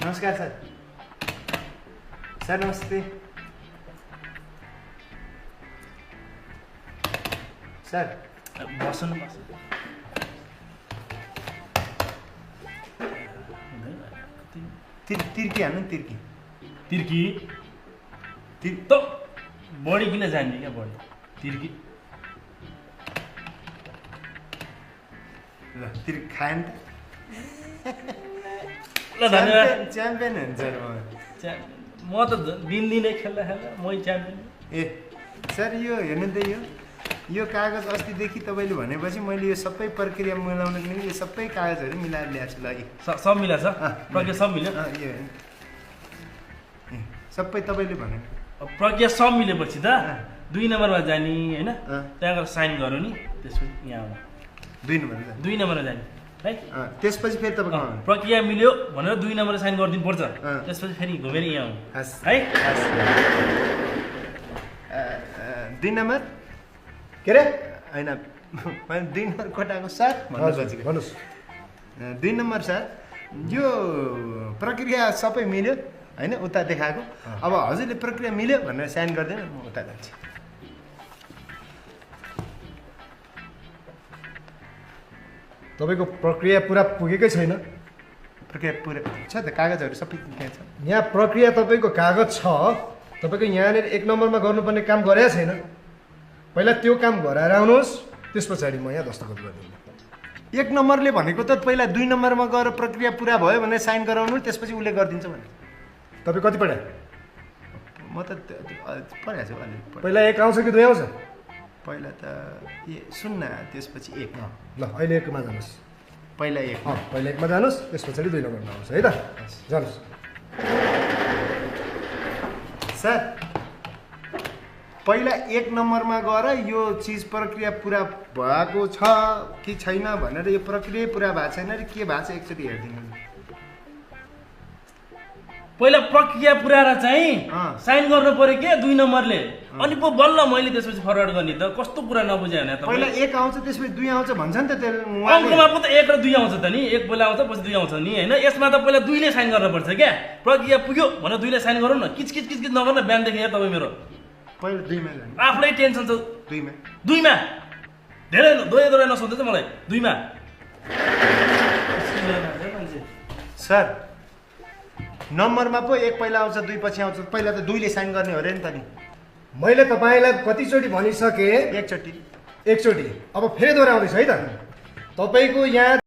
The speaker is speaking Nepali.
नमस्कार सर। सर नमस्ते। सर बस्नु न बस्नु। तिर्की हान्नु नि तिर्की। तिर्की त बढी किन जान्ने क्या बढी तिर्की। ल तिर्की खायो नि ल धन्यवाद। च्याम्पियन हुन्छ म त दिनदिनै खेल्दा मै च्याम्पियन। ए सर यो हेर्नु त यो कागज अस्तिदेखि तपाईँले भनेपछि मैले यो सबै प्रक्रिया मिलाउनको निम्ति यो सबै कागजहरू मिलाएर ल्याएको छु ल। सब मिला छ प्रक्रिया सब मिल्यो। यो सबै तपाईँले भने प्रक्रिया सब मिलेपछि त 2 नम्बरमा जाने होइन, त्यहाँ गएर साइन गरौँ नि, त्यसपछि यहाँ आउनु 2 नम्बरमा जाने है। त्यसपछि फेरि तपाईँको प्रक्रिया मिल्यो भनेर 2 नम्बर साइन गरिदिनु पर्छ, त्यसपछि फेरि घुमेर यहाँ आउनु है। 2 नम्बर के अरे होइन मैले 2 नम्बर कोटाको सर भन्नुहोस्। 2 नम्बर सर यो प्रक्रिया सबै मिल्यो होइन, उता देखाएको। अब हजुरले प्रक्रिया मिल्यो भनेर साइन गरिदिनु, म उता जान्छु। तपाईँको प्रक्रिया पुरा पुगेकै छैन। प्रक्रिया पुरा छ त, कागजहरू सबै त्यहाँ छ। यहाँ प्रक्रिया तपाईँको कागज छ, तपाईँको यहाँनिर 1 नम्बरमा गर्नुपर्ने काम गरेकै छैन। पहिला त्यो काम गराएर आउनुहोस्, त्यस पछाडि म यहाँ दस्तखत गरिदिन्छु। 1 नम्बरले भनेको त पहिला 2 नम्बरमा गएर प्रक्रिया पुरा भयो भनेर साइन गराउनु, त्यसपछि उसले गरिदिन्छ भने। तपाईँ कति पढ्या? म त पढाएको छु अलिक। पहिला 1 आउँछ कि 2 आउँछ? पहिला त 0 त्यसपछि 1। ल अहिले 1 मा जानुहोस्। पहिला 1 पहिला 1 मा जानुहोस्, त्यस पछाडि 2 नम्बरमा आउँछ है त। जानुहोस्। सर पहिला 1 नम्बरमा गएर यो चिज प्रक्रिया पुरा भएको छ कि छैन भनेर, यो प्रक्रिया पुरा भएको छैन र के भएको छ एकचोटि हेरिदिनु। पहिला प्रक्रिया पुऱ्याएर चाहिँ साइन गर्नु पर्यो के 2 नम्बरले, अनि पो बल्ल मैले त्यसपछि फरवर्ड गर्ने। त कस्तो कुरा नबुझे भने त पहिला 1 आउँछ त्यसपछि 2 आउँछ भन्छ नि त। अङ्कमा पो त 1 र 2 आउँछ त नि, 1 पहिला आउँछ पछि 2 आउँछ नि होइन। यसमा त पहिला 2 ले साइन गर्नुपर्छ क्या। प्रक्रिया पुग्यो भनेर 2 ले साइन गरौँ न, किच नगर्न बिहानदेखि यहाँ तपाईँ मेरो। पहिला 2 मा जानु। आफ्नै टेन्सन छ। 2 मा धेरै दोहोऱ्याइ नसोध्दै त मलाई 2 मा। सर नम्बरमा पो 1 पहिला आउँछ 2 पछि आउँछ, पहिला त 2 ले साइन गर्ने हो रे नि त नि। मैले तपाईँलाई कतिचोटि भनिसकेँ? एकचोटि। अब फेरि दोहोऱ्याउँदैछु है त। तपाईँको यहाँ